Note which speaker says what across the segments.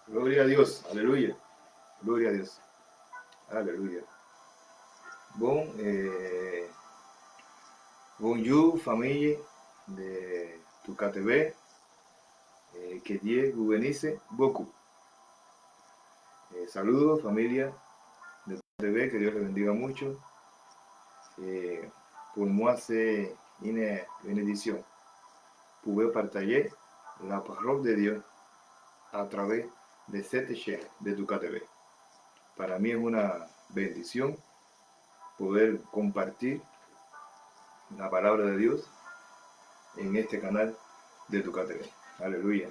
Speaker 1: Gloria a Dios, aleluya. Gloria a Dios, aleluya. Bon, bonjour, famille de Tuca TV. Que Dieu vous bénisse beaucoup. Saludos, familia de Tuca TV, que Dios les bendiga mucho. Pour moi, c'est une bénédiction pouvoir partager la parole de Dios a través de cette chaîne de Tuca TV. Para mí es una bendición poder compartir la palabra de Dios en este canal de Tuca TV. Alléluia.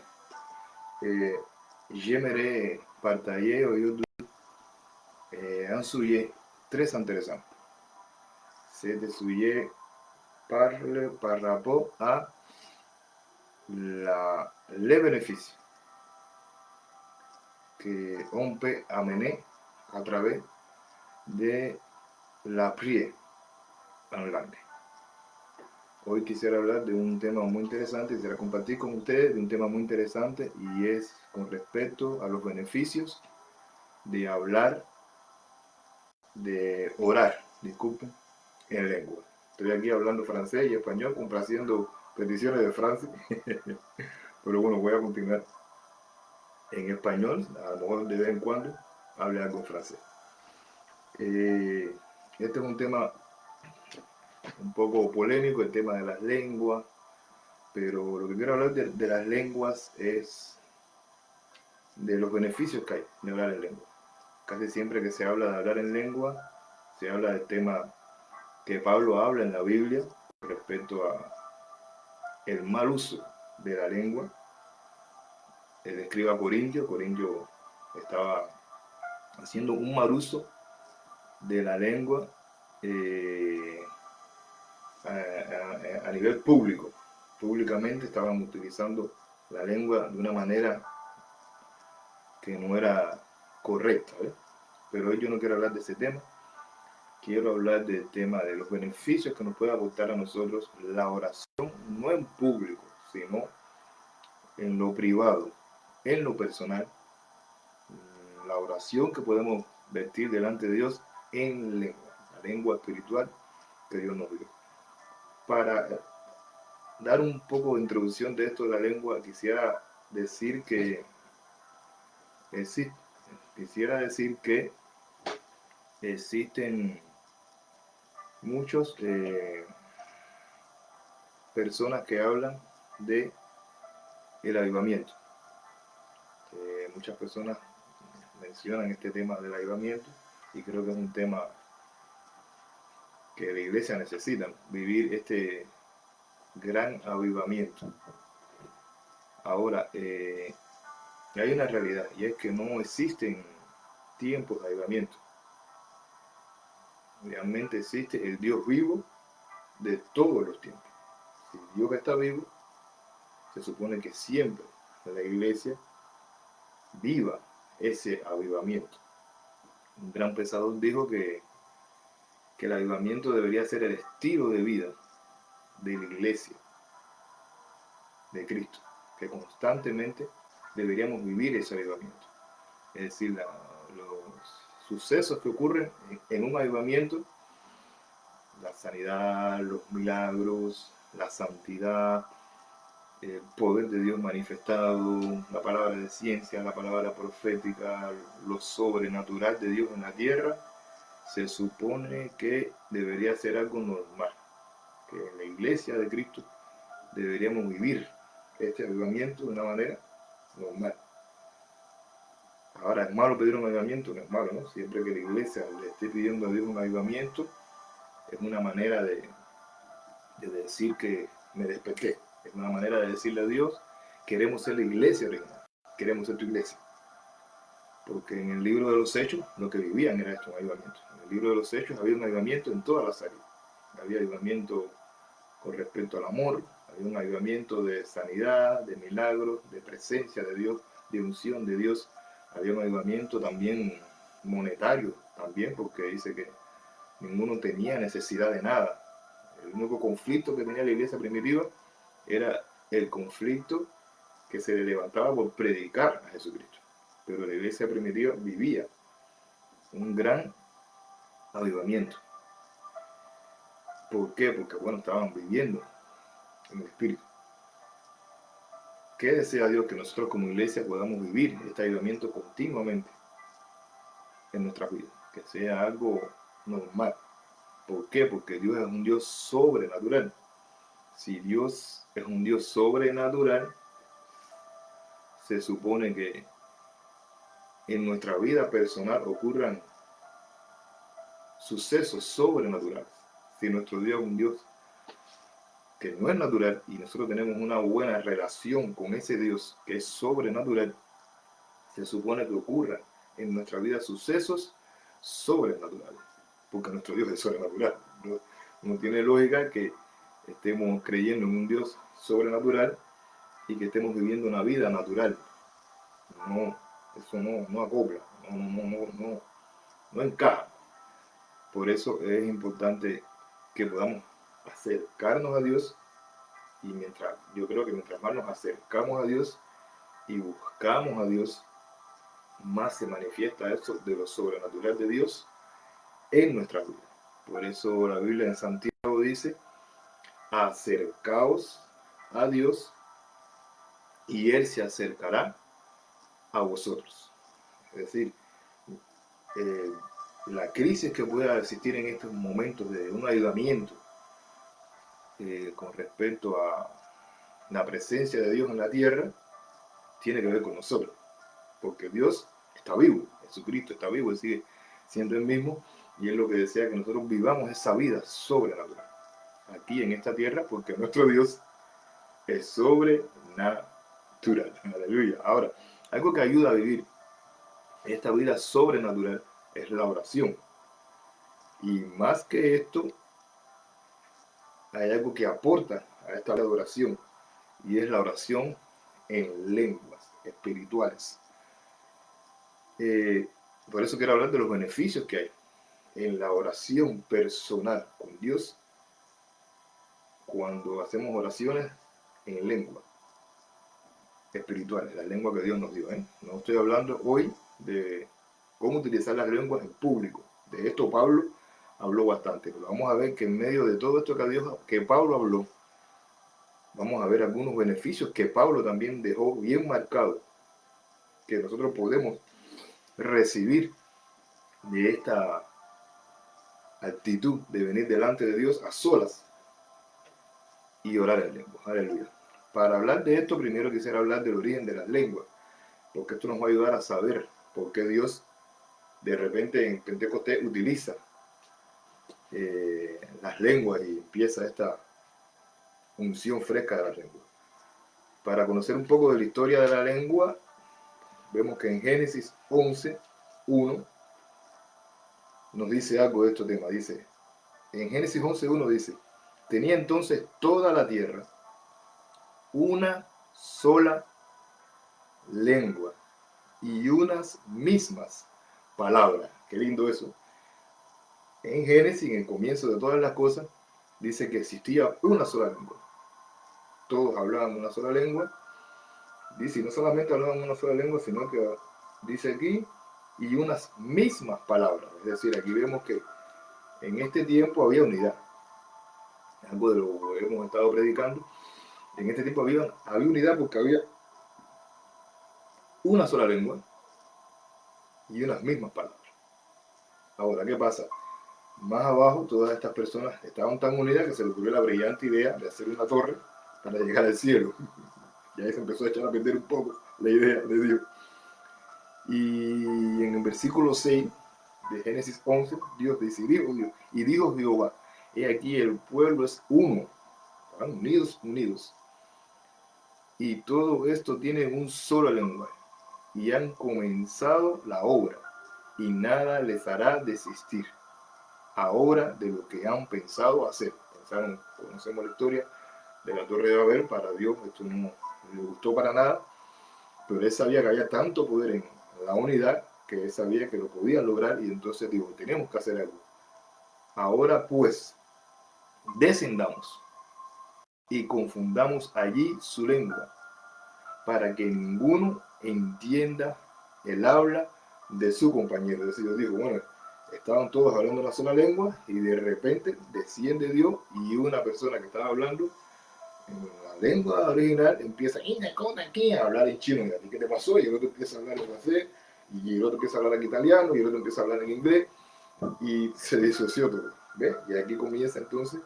Speaker 1: J'aimerais partager aujourd'hui un sujet très intéressant. Ce sujet parle par rapport à les bénéfices qu'on peut amener a través de la prière en langue. Hoy quisiera hablar de un tema muy interesante, quisiera compartir con ustedes de un tema muy interesante y es con respecto a los beneficios de hablar, de orar, disculpen, en lengua. Estoy aquí hablando francés y español, complaciendo peticiones de Francia, pero bueno, voy a continuar en español, a lo mejor de vez en cuando hable algo en francés. Este es un tema un poco polémico, el tema de las lenguas, pero lo que quiero hablar de las lenguas es de los beneficios que hay de hablar en lengua. Casi siempre que se habla de hablar en lengua, se habla del tema que Pablo habla en la Biblia respecto a el mal uso de la lengua. Él escribe a Corintio estaba haciendo un mal uso de la lengua a nivel público. Públicamente estaban utilizando la lengua de una manera que no era correcta, ¿eh? Pero hoy yo no quiero hablar de ese tema. Quiero hablar del tema de los beneficios que nos puede aportar a nosotros la oración, no en público, sino en lo privado, en lo personal. La oración que podemos vertir delante de Dios en lengua, la lengua espiritual que Dios nos dio. Para dar un poco de introducción de esto de la lengua, quisiera decir que existen muchas personas que hablan de el avivamiento. Muchas personas mencionan este tema del avivamiento y creo que es un tema que la iglesia necesita, vivir este gran avivamiento. Ahora, hay una realidad y es que no existen tiempos de avivamiento. Realmente existe el Dios vivo de todos los tiempos. Si Dios está vivo, se supone que siempre la iglesia viva ese avivamiento. Un gran pensador dijo que el avivamiento debería ser el estilo de vida de la iglesia de Cristo, que constantemente deberíamos vivir ese avivamiento. Es decir, los sucesos que ocurren en un avivamiento, la sanidad, los milagros, la santidad, el poder de Dios manifestado, la palabra de ciencia, la palabra profética, lo sobrenatural de Dios en la tierra, se supone que debería ser algo normal, que en la iglesia de Cristo deberíamos vivir este avivamiento de una manera normal. Ahora, ¿es malo pedir un avivamiento? No es malo, ¿no? Siempre que la iglesia le esté pidiendo a Dios un avivamiento, es una manera de decir que me desperté. Es una manera de decirle a Dios, queremos ser la iglesia original, queremos ser tu iglesia. Porque en el libro de los Hechos, lo que vivían era esto, un avivamiento. En el libro de los Hechos había un avivamiento en todas las áreas. Había avivamiento con respecto al amor, había un avivamiento de sanidad, de milagros, de presencia de Dios, de unción de Dios. Había un avivamiento también monetario, también, porque dice que ninguno tenía necesidad de nada. El único conflicto que tenía la iglesia primitiva era el conflicto que se levantaba por predicar a Jesucristo. pero la iglesia primitiva vivía un gran avivamiento. ¿Por qué? Porque, bueno, estaban viviendo en el Espíritu. ¿Qué desea Dios? Que nosotros como iglesia podamos vivir este avivamiento continuamente en nuestras vidas, que sea algo normal. ¿Por qué? Porque Dios es un Dios sobrenatural. Si Dios es un Dios sobrenatural, se supone que en nuestra vida personal ocurran sucesos sobrenaturales. Si nuestro Dios es un Dios que no es natural y nosotros tenemos una buena relación con ese Dios que es sobrenatural, se supone que ocurran en nuestra vida sucesos sobrenaturales, porque nuestro Dios es sobrenatural. No tiene lógica que estemos creyendo en un Dios sobrenatural y que estemos viviendo una vida natural. No, eso no acopla, no encaja. Por eso es importante que podamos acercarnos a Dios, y yo creo que mientras más nos acercamos a Dios y buscamos a Dios, más se manifiesta eso de lo sobrenatural de Dios en nuestra vida. Por eso la Biblia en Santiago dice: acercaos a Dios y Él se acercará a vosotros. Es decir, eh, la crisis que pueda existir en estos momentos de un ayudamiento con respecto a la presencia de Dios en la tierra, tiene que ver con nosotros, porque Dios está vivo, Jesucristo está vivo, Él sigue siendo el mismo, y es lo que desea, que nosotros vivamos esa vida sobrenatural aquí en esta tierra, porque nuestro Dios es sobrenatural. Aleluya. Ahora, algo que ayuda a vivir esta vida sobrenatural es la oración. Y más que esto, hay algo que aporta a esta oración, y es la oración en lenguas espirituales. Por eso quiero hablar de los beneficios que hay en la oración personal con Dios cuando hacemos oraciones en lengua espirituales, la lengua que Dios nos dio. No estoy hablando hoy de cómo utilizar las lenguas en público. De esto Pablo habló bastante, pero vamos a ver que en medio de todo esto que Pablo habló, vamos a ver algunos beneficios que Pablo también dejó bien marcados, que nosotros podemos recibir de esta actitud de venir delante de Dios a solas y orar en lengua. Aleluya. Para hablar de esto, primero quisiera hablar del origen de las lenguas, porque esto nos va a ayudar a saber por qué Dios de repente en Pentecostés utiliza las lenguas y empieza esta unción fresca de la lengua. Para conocer un poco de la historia de la lengua, vemos que en Génesis 11:1 nos dice algo de este tema. Dice, en Génesis 11:1 dice: tenía entonces toda la tierra una sola lengua y unas mismas palabras. Qué lindo eso. En Génesis, en el comienzo de todas las cosas, dice que existía una sola lengua. Todos hablaban una sola lengua. Dice, y no solamente hablaban una sola lengua, sino que dice aquí, y unas mismas palabras. Es decir, aquí vemos que en este tiempo había unidad. Algo de lo que hemos estado predicando. En este tiempo había unidad porque había una sola lengua y unas mismas palabras. Ahora, ¿qué pasa? Más abajo, todas estas personas estaban tan unidas que se les ocurrió la brillante idea de hacer una torre para llegar al cielo. Y ahí se empezó a echar a perder un poco la idea de Dios. Y en el versículo 6 de Génesis 11, Dios dice, y dijo Jehová, he aquí el pueblo es uno, ¿verdad? Unidos. Y todo esto tiene un solo lenguaje. Y han comenzado la obra, y nada les hará desistir ahora de lo que han pensado hacer. Conocemos la historia de la Torre de Babel. Para Dios esto no le gustó para nada, pero Él sabía que había tanto poder en la unidad que Él sabía que lo podían lograr, y entonces dijo, tenemos que hacer algo. Ahora pues, descendamos y confundamos allí su lengua, para que ninguno entienda el habla de su compañero. Es decir, Dios dijo, bueno, estaban todos hablando una sola lengua y de repente desciende Dios y una persona que estaba hablando en la lengua original empieza a hablar en chino. ¿Y a ti qué te pasó? Y el otro empieza a hablar en francés, y el otro empieza a hablar en italiano, y el otro empieza a hablar en inglés, y se disoció todo. ¿Ves? Y aquí comienza entonces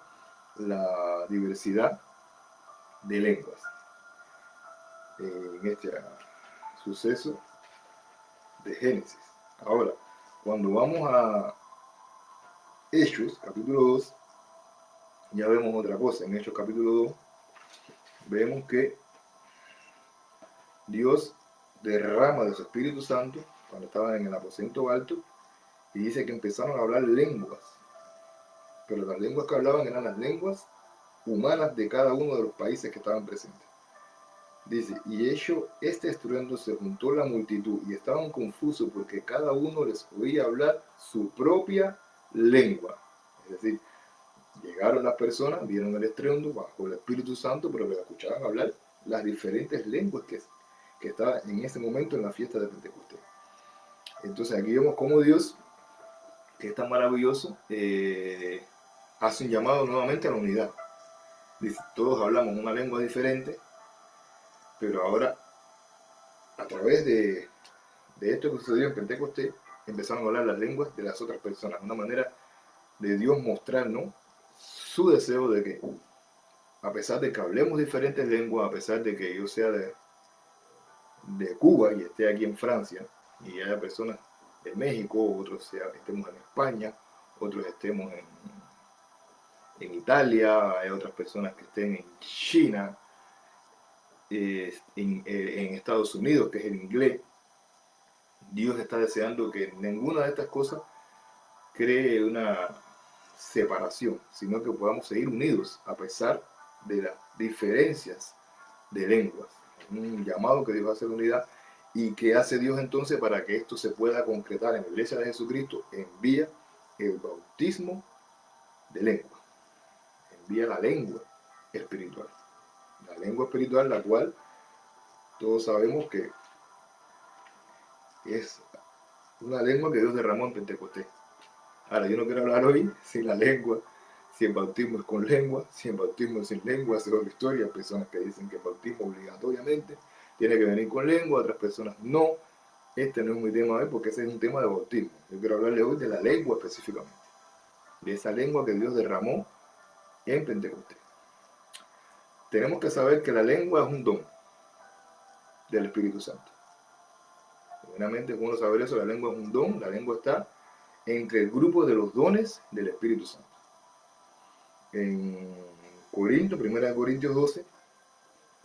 Speaker 1: la diversidad de lenguas en este suceso de Génesis. Ahora, cuando vamos a Hechos, capítulo 2, ya vemos otra cosa. En Hechos, capítulo 2, vemos que Dios derrama de su Espíritu Santo cuando estaban en el aposento alto y dice que empezaron a hablar lenguas, pero las lenguas que hablaban eran las lenguas humanas de cada uno de los países que estaban presentes. Dice, y hecho este estruendo se juntó la multitud y estaban confusos porque cada uno les oía hablar su propia lengua. Es decir, llegaron las personas, vieron el estruendo bajo el Espíritu Santo, pero les escuchaban hablar las diferentes lenguas que estaban en ese momento en la fiesta de Pentecostés. Entonces aquí vemos cómo Dios, que es tan maravilloso, hace un llamado nuevamente a la unidad. Dice, todos hablamos una lengua diferente, pero ahora, a través de esto que sucedió en Pentecostés, empezaron a hablar las lenguas de las otras personas. Una manera de Dios mostrarnos su deseo de que, a pesar de que hablemos diferentes lenguas, a pesar de que yo sea de Cuba y esté aquí en Francia, y haya personas de México, otros estemos en España, otros estemos en Italia, hay otras personas que estén en China, en Estados Unidos, que es el inglés. Dios está deseando que ninguna de estas cosas cree una separación, sino que podamos seguir unidos a pesar de las diferencias de lenguas. Un llamado que Dios hace de unidad y que hace Dios entonces para que esto se pueda concretar en la iglesia de Jesucristo, envía el bautismo de lengua, envía la lengua espiritual. La lengua espiritual, la cual todos sabemos que es una lengua que Dios derramó en Pentecostés. Ahora, yo no quiero hablar hoy si la lengua, si el bautismo es con lengua, si el bautismo es sin lengua, es otra historia. Hay personas que dicen que el bautismo obligatoriamente tiene que venir con lengua, otras personas no. Este no es mi tema hoy porque ese es un tema de bautismo. Yo quiero hablarle hoy de la lengua específicamente, de esa lengua que Dios derramó en Pentecostés. Tenemos que saber que la lengua es un don del Espíritu Santo. Primeramente, es bueno saber eso, la lengua es un don, la lengua está entre el grupo de los dones del Espíritu Santo. En Corintios, 1 Corintios 12,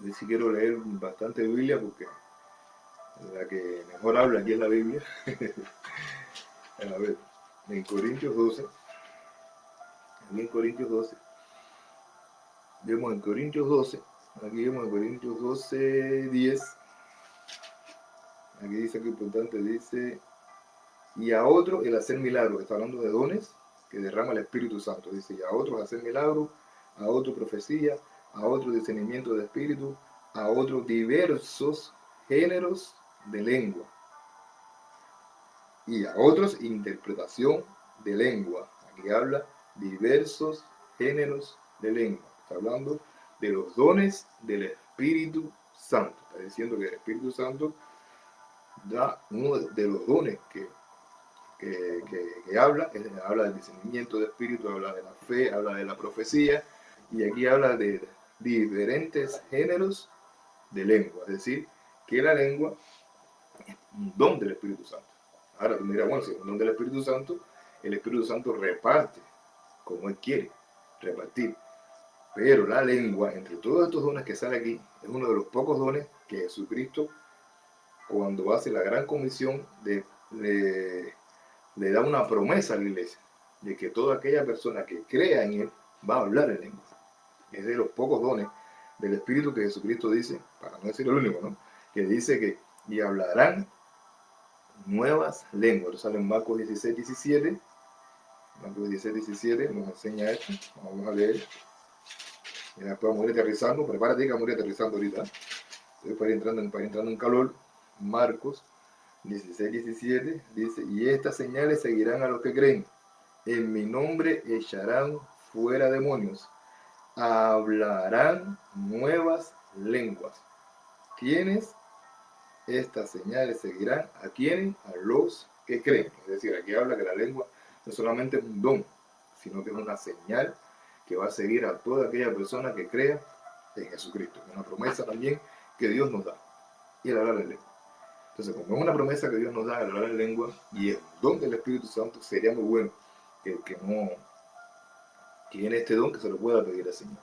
Speaker 1: hoy sí quiero leer bastante Biblia porque la que mejor habla aquí es la Biblia. A ver, en Corintios 12, vemos en Corintios 12, aquí vemos en Corintios 12, 10, aquí dice que importante, dice, y a otro el hacer milagros, está hablando de dones que derrama el Espíritu Santo, dice, y a otros hacer milagros, a otro profecía, a otro discernimiento de espíritu, a otros diversos géneros de lengua, y a otros interpretación de lengua. Aquí habla diversos géneros de lengua. Está hablando de los dones del Espíritu Santo. Está diciendo que el Espíritu Santo da uno de los dones que habla del discernimiento de espíritu, habla de la fe, habla de la profecía, y aquí habla de diferentes géneros de lengua. Es decir, que la lengua es un don del Espíritu Santo. Ahora tú miras, bueno, si es un don del Espíritu Santo, el Espíritu Santo reparte como Él quiere repartir. Pero la lengua, entre todos estos dones que sale aquí, es uno de los pocos dones que Jesucristo, cuando hace la gran comisión, le da una promesa a la iglesia, de que toda aquella persona que crea en Él va a hablar en lengua. Es de los pocos dones del Espíritu que Jesucristo dice, para no decir el único, ¿no? Que dice que y hablarán nuevas lenguas. Sale en Marcos 16, 17. Marcos 16, 17 nos enseña esto. Vamos a leer. Y después vamos a ir aterrizando. Prepárate que vamos a ir aterrizando ahorita. Entonces, para ir entrando en calor. Marcos 16, 17, dice, y estas señales seguirán a los que creen. En mi nombre echarán fuera demonios. Hablarán nuevas lenguas. ¿Quiénes? Estas señales seguirán a quienes, a los que creen. Es decir, aquí habla que la lengua no solamente es un don, sino que es una señal que va a seguir a toda aquella persona que crea en Jesucristo. Es una promesa también que Dios nos da. Y el hablar en lengua. Entonces, como es una promesa que Dios nos da al hablar en lengua y es un don del Espíritu Santo, sería muy bueno que no tiene este don que se lo pueda pedir al Señor.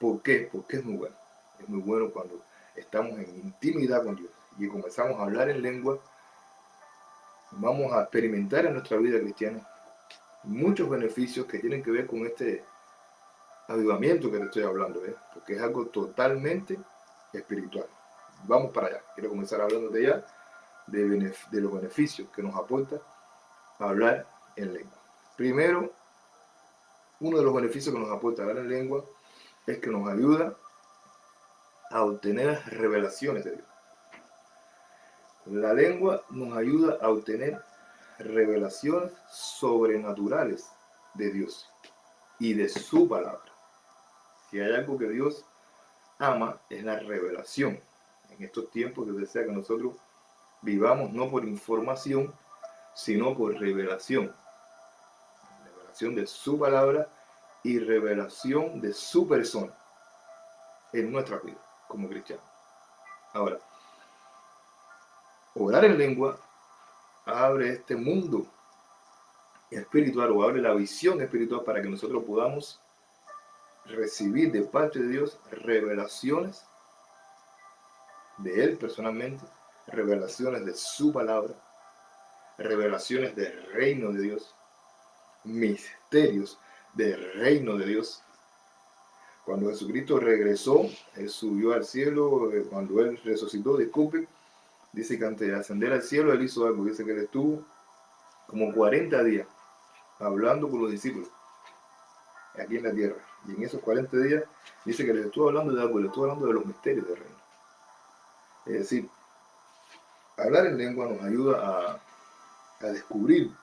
Speaker 1: ¿Por qué? Porque es muy bueno. Es muy bueno cuando estamos en intimidad con Dios y comenzamos a hablar en lengua. Vamos a experimentar en nuestra vida cristiana muchos beneficios que tienen que ver con este avivamiento que te estoy hablando, porque es algo totalmente espiritual. Vamos para allá. Quiero comenzar hablando de ya de los beneficios que nos aporta hablar en lengua. Primero, uno de los beneficios que nos aporta hablar en lengua es que nos ayuda a obtener revelaciones de Dios. La lengua nos ayuda a obtener revelaciones sobrenaturales de Dios y de su palabra. Si hay algo que Dios ama, es la revelación. En estos tiempos Dios desea que nosotros vivamos no por información, sino por revelación. Revelación de su palabra y revelación de su persona en nuestra vida como cristianos. Ahora, orar en lengua abre este mundo espiritual o abre la visión espiritual para que nosotros podamos recibir de parte de Dios revelaciones de Él personalmente, revelaciones de su palabra, revelaciones del reino de Dios, misterios del reino de Dios. Cuando Jesucristo regresó, Él subió al cielo, cuando Él resucitó, dice que antes de ascender al cielo Él hizo algo, dice que Él estuvo como 40 días hablando con los discípulos aquí en la tierra. Y en esos 40 días dice que les estuvo hablando de algo, les estuvo hablando de los misterios del reino. Es decir, hablar en lengua nos ayuda a descubrir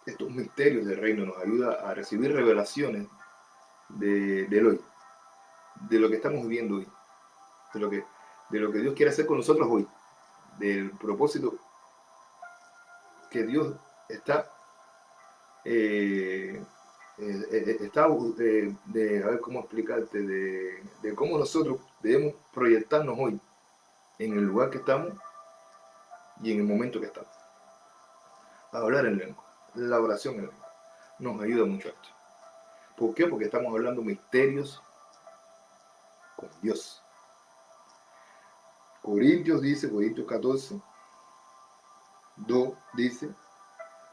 Speaker 1: estos misterios del reino, nos ayuda a recibir revelaciones del hoy, de lo que estamos viviendo hoy, de lo que Dios quiere hacer con nosotros hoy, del propósito que Dios está a ver cómo explicarte, de cómo nosotros debemos proyectarnos hoy en el lugar que estamos y en el momento que estamos. Hablar en lengua, la oración en lengua, nos ayuda mucho a esto. ¿Por qué? Porque estamos hablando misterios con Dios. Corintios 14, 2 dice,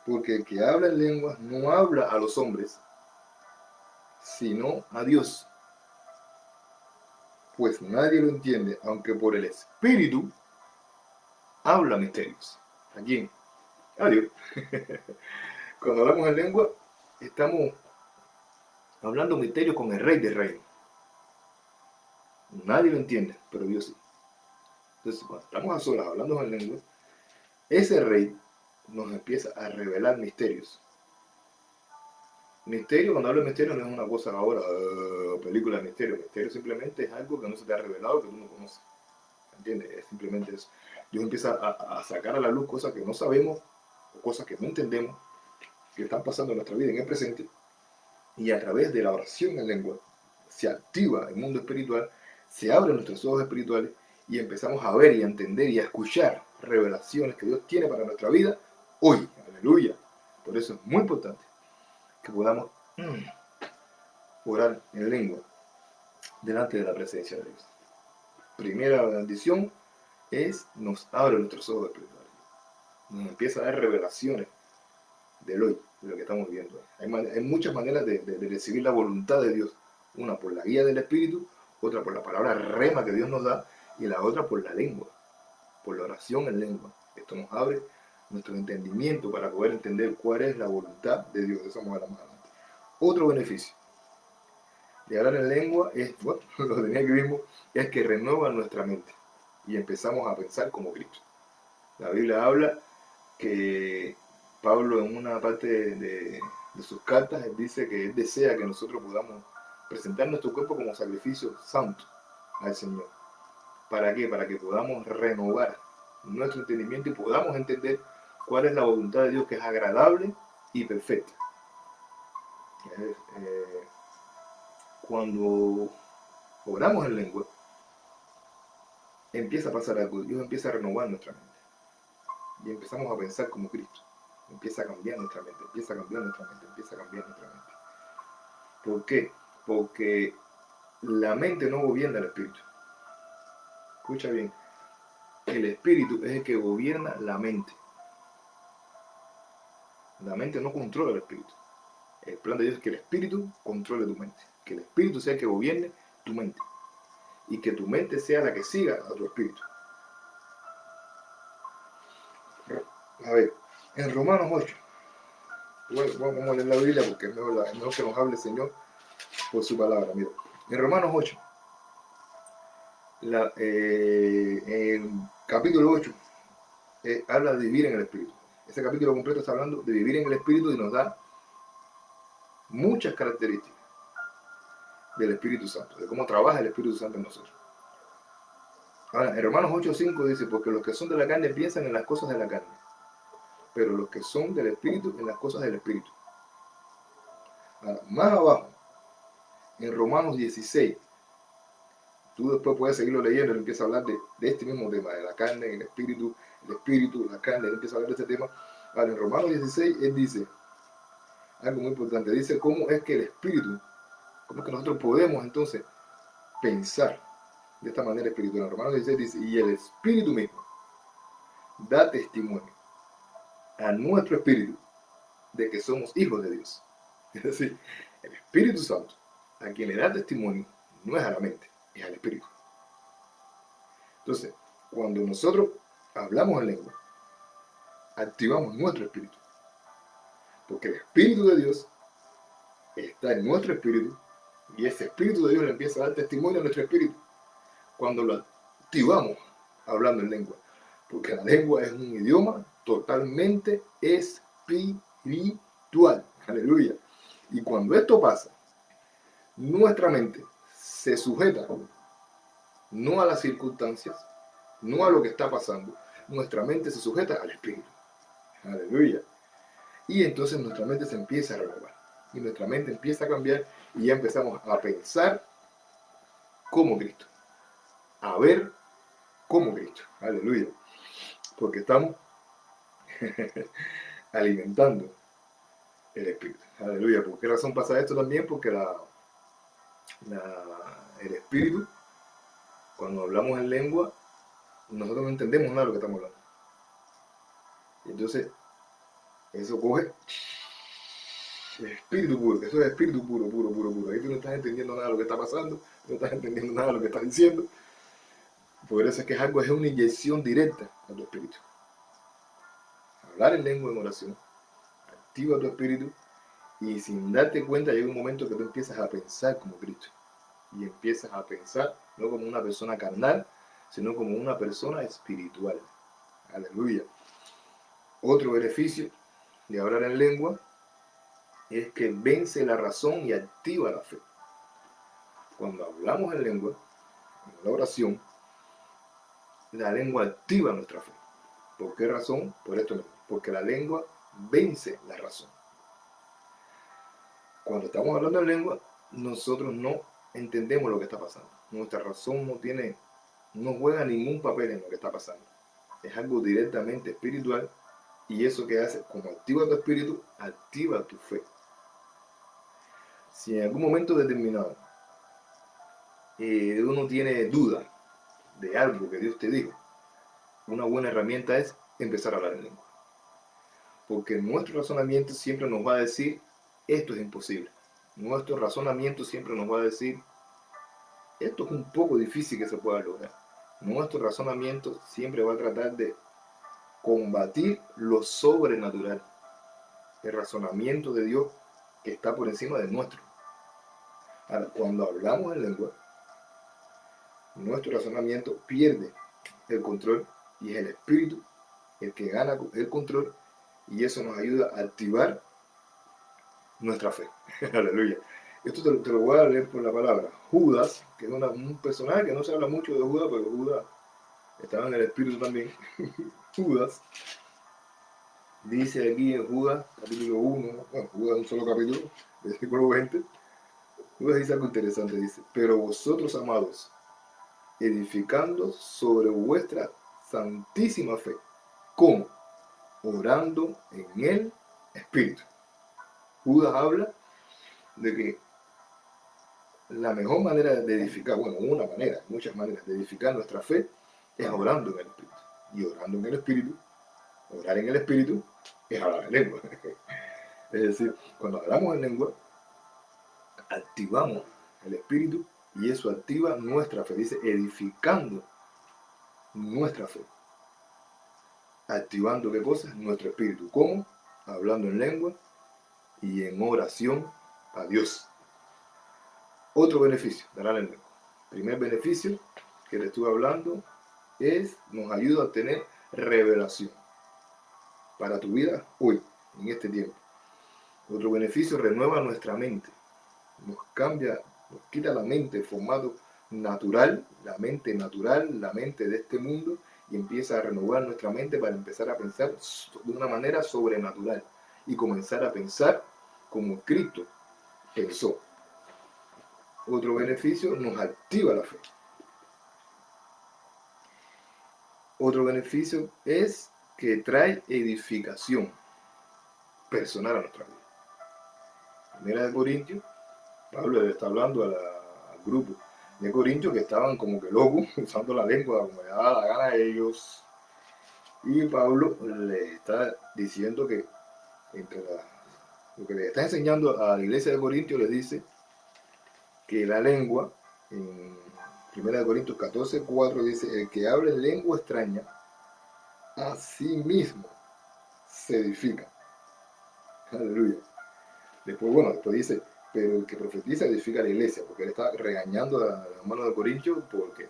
Speaker 1: porque el que habla en lenguas no habla a los hombres, sino a Dios. Pues nadie lo entiende, aunque por el Espíritu habla misterios. ¿A quién? A Dios. Cuando hablamos en lengua, estamos hablando misterios con el Rey del Reino. Nadie lo entiende, pero Dios sí. Entonces, cuando estamos a solas hablando en lengua, ese Rey nos empieza a revelar misterios. Misterio, cuando hablo de misterio, no es una cosa ahora, película de misterio. Misterio simplemente es algo que no se te ha revelado, que tú no conoces. ¿Entiendes? Es simplemente eso. Dios empieza a sacar a la luz cosas que no sabemos, o cosas que no entendemos, que están pasando en nuestra vida en el presente, y a través de la oración en lengua se activa el mundo espiritual, se abren nuestros ojos espirituales y empezamos a ver y a entender y a escuchar revelaciones que Dios tiene para nuestra vida hoy. Aleluya. Por eso es muy importante que podamos orar en lengua delante de la presencia de Dios. Primera bendición es nos abre nuestros ojos espirituales. Nos empieza a dar revelaciones del hoy, de lo que estamos viviendo hoy. Hay muchas maneras de recibir la voluntad de Dios. Una por la guía del Espíritu, otra por la palabra rema que Dios nos da, y la otra por la lengua, por la oración en lengua. Esto nos abre nuestro entendimiento para poder entender cuál es la voluntad de Dios. De eso vamos a hablar más adelante. Otro beneficio de hablar en lengua es, bueno, lo tenía que vimos, es que renueva nuestra mente y empezamos a pensar como Cristo. La Biblia habla que Pablo en una parte de sus cartas, él dice que él desea que nosotros podamos presentar nuestro cuerpo como sacrificio santo al Señor. ¿Para qué? Para que podamos renovar nuestro entendimiento y podamos entender cuál es la voluntad de Dios, que es agradable y perfecta. Cuando oramos en lengua, empieza a pasar algo. Dios empieza a renovar nuestra mente. Y empezamos a pensar como Cristo. Empieza a cambiar nuestra mente, empieza a cambiar nuestra mente, empieza a cambiar nuestra mente. ¿Por qué? Porque la mente no gobierna el espíritu. Escucha bien, el espíritu es el que gobierna la mente. La mente no controla el espíritu. El plan de Dios es que el espíritu controle tu mente. Que el espíritu sea el que gobierne tu mente. Y que tu mente sea la que siga a tu espíritu. A ver, en Romanos 8. Bueno, vamos a leer la Biblia porque es mejor que nos hable el Señor por su palabra. Mira, en Romanos 8, en capítulo 8, habla de vivir en el Espíritu. Ese capítulo completo está hablando de vivir en el Espíritu y nos da muchas características del Espíritu Santo, de cómo trabaja el Espíritu Santo en nosotros. Ahora, en Romanos 8:5 dice, porque los que son de la carne piensan en las cosas de la carne, pero los que son del Espíritu en las cosas del Espíritu. Ahora, más abajo, en Romanos 16, tú después puedes seguirlo leyendo, él empieza a hablar de este mismo tema, de la carne, el espíritu, la carne, él empieza a hablar de este tema. Ahora, en Romanos 16, él dice algo muy importante, dice cómo es que el espíritu, cómo es que nosotros podemos entonces pensar de esta manera espiritual. En Romanos 16 dice, y el espíritu mismo da testimonio a nuestro espíritu de que somos hijos de Dios. Es decir, el Espíritu Santo, a quien le da testimonio, no es a la mente, es al espíritu. Entonces, cuando nosotros hablamos en lengua, activamos nuestro espíritu. Porque el Espíritu de Dios está en nuestro espíritu y ese Espíritu de Dios le empieza a dar testimonio a nuestro espíritu cuando lo activamos hablando en lengua. Porque la lengua es un idioma totalmente espiritual. Aleluya. Y cuando esto pasa, nuestra mente se sujeta no a las circunstancias, no a lo que está pasando. Nuestra mente se sujeta al espíritu. Aleluya. Y entonces nuestra mente se empieza a renovar. Y nuestra mente empieza a cambiar y ya empezamos a pensar como Cristo. A ver como Cristo. Aleluya. Porque estamos alimentando el espíritu. Aleluya. ¿Por qué razón pasa esto también? Porque el espíritu, cuando hablamos en lengua, nosotros no entendemos nada de lo que estamos hablando. Y entonces, eso coge el espíritu puro, eso es espíritu puro, puro, puro, puro. Ahí tú no estás entendiendo nada de lo que está pasando, no estás entendiendo nada de lo que estás diciendo. Por eso es que es una inyección directa a tu espíritu. Hablar en lengua en oración activa tu espíritu y sin darte cuenta llega un momento que tú empiezas a pensar como Cristo. Y empiezas a pensar no como una persona carnal, sino como una persona espiritual. Aleluya. Otro beneficio de hablar en lengua es que vence la razón y activa la fe. Cuando hablamos en lengua, en la oración, la lengua activa nuestra fe. ¿Por qué razón? Por esto mismo. Porque la lengua vence la razón. Cuando estamos hablando en lengua, nosotros no entendemos lo que está pasando. Nuestra razón no juega ningún papel en lo que está pasando. Es algo directamente espiritual y eso que hace, como activa tu espíritu, activa tu fe. Si en algún momento determinado uno tiene duda de algo que Dios te dijo, una buena herramienta es empezar a hablar en lengua. Porque nuestro razonamiento siempre nos va a decir, esto es imposible. Nuestro razonamiento siempre nos va a decir, esto es un poco difícil que se pueda lograr. Nuestro razonamiento siempre va a tratar de combatir lo sobrenatural. El razonamiento de Dios que está por encima del nuestro. Ahora, cuando hablamos en lengua, nuestro razonamiento pierde el control y es el espíritu el que gana el control, y eso nos ayuda a activar nuestra fe. Aleluya. Esto te lo voy a leer por la palabra. Judas, que es un personaje que no se habla mucho de Judas, pero Judas estaba en el espíritu también. Judas, dice aquí en Judas, capítulo 1, bueno, Judas es un solo capítulo, versículo 20, Judas dice algo interesante, dice, pero vosotros, amados, edificando sobre vuestra santísima fe. ¿Cómo? Orando en el Espíritu. Judas habla de que la mejor manera de edificar, bueno, una manera, muchas maneras de edificar nuestra fe es orando en el Espíritu. Y orando en el Espíritu, orar en el Espíritu, es hablar en lengua. Es decir, cuando hablamos en lengua, activamos el Espíritu y eso activa nuestra fe. Dice, edificando nuestra fe. Activando qué cosa? Nuestro espíritu. ¿Cómo? Hablando en lengua y en oración a Dios. Otro beneficio de hablar en lengua. Primer beneficio que le estuve hablando es, nos ayuda a tener revelación para tu vida hoy, en este tiempo. Otro beneficio, renueva nuestra mente. Nos cambia, nos quita la mente, el formato natural, la mente de este mundo, y empieza a renovar nuestra mente para empezar a pensar de una manera sobrenatural y comenzar a pensar como Cristo pensó. Otro beneficio, nos activa la fe. Otro beneficio es que trae edificación personal a nuestra vida. Primera de Corintios, Pablo le está hablando al grupo de Corintios que estaban como que locos, usando la lengua como le daba la gana a ellos. Y Pablo le está diciendo que entre lo que le está enseñando a la iglesia de Corintios, les dice que la lengua, en 1 Corintios 14:4 dice, el que hable lengua extraña, a sí mismo se edifica. Aleluya. Después dice, pero el que profetiza edifica la iglesia, porque él está regañando a los hermanos de Corintios porque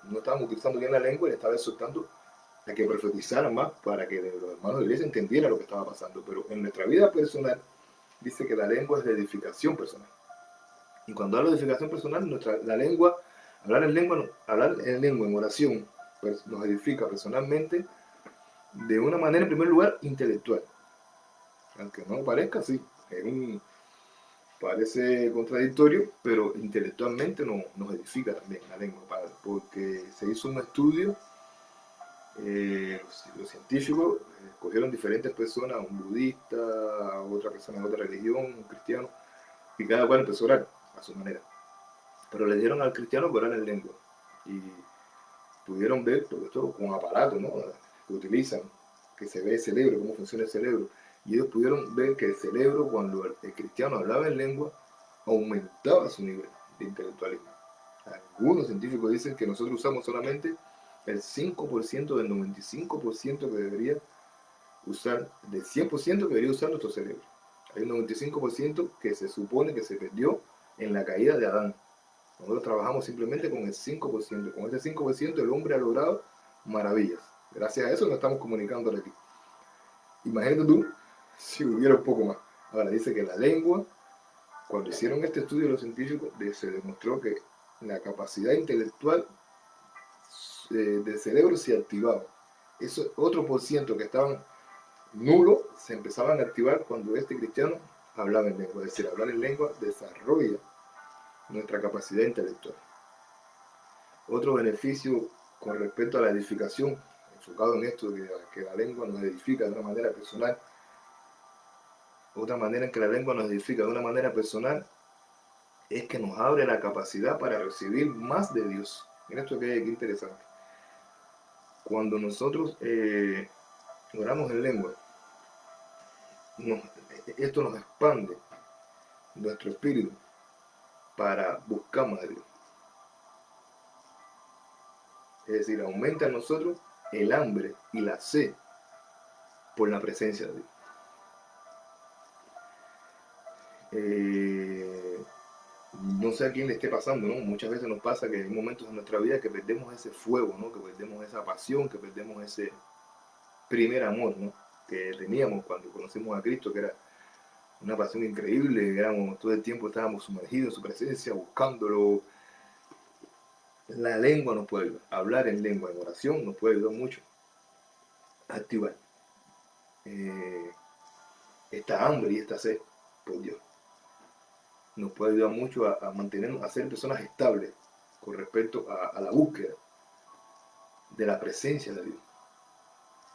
Speaker 1: no estaban utilizando bien la lengua y le estaba exhortando a que profetizaran más para que los hermanos de la iglesia entendieran lo que estaba pasando. Pero en nuestra vida personal dice que la lengua es de edificación personal. Y cuando hablo de edificación personal, la lengua, hablar en lengua, en oración, pues nos edifica personalmente de una manera, en primer lugar, intelectual. Aunque no parezca, sí. Parece contradictorio, pero intelectualmente nos edifica también la lengua, porque se hizo un estudio, los científicos escogieron diferentes personas, un budista, otra persona de otra religión, un cristiano, y cada cual empezó a orar a su manera. Pero le dieron al cristiano que orar en lengua, y pudieron ver todo esto con aparatos, ¿no?, que utilizan, que se ve el cerebro, cómo funciona el cerebro. Y ellos pudieron ver que el cerebro, cuando el cristiano hablaba en lengua, aumentaba su nivel de intelectualismo. Algunos científicos dicen que nosotros usamos solamente el 5% del 95% que debería usar, del 100% que debería usar nuestro cerebro. Hay un 95% que se supone que se perdió en la caída de Adán. Nosotros trabajamos simplemente con el 5%. Con ese 5% el hombre ha logrado maravillas. Gracias a eso nos estamos comunicando aquí. Imagínate tú si hubiera un poco más. Ahora dice que la lengua, cuando hicieron este estudio los científicos, se demostró que la capacidad intelectual del cerebro se activaba. Eso otro por ciento que estaban nulos se empezaban a activar cuando este cristiano hablaba en lengua. Es decir, hablar en lengua desarrolla nuestra capacidad intelectual. Otro beneficio con respecto a la edificación, enfocado en esto, que la lengua nos edifica de una manera personal. Otra manera en que la lengua nos edifica de una manera personal es que nos abre la capacidad para recibir más de Dios. Miren esto que interesante. Cuando nosotros oramos en lengua, esto nos expande nuestro espíritu para buscar más de Dios. Es decir, aumenta en nosotros el hambre y la sed por la presencia de Dios. No sé a quién le esté pasando, ¿no? Muchas veces nos pasa que hay momentos en nuestra vida que perdemos ese fuego, ¿no? Que perdemos esa pasión, que perdemos primer amor, ¿no?, que teníamos cuando conocimos a Cristo, que era una pasión increíble, éramos, todo el tiempo estábamos sumergidos en su presencia, buscándolo. La lengua nos puede ayudar, hablar en lengua, en oración, nos puede ayudar mucho a activar eh, esta hambre y esta sed por Dios. Nos puede ayudar mucho a mantenernos, a ser personas estables con respecto a la búsqueda de la presencia de Dios,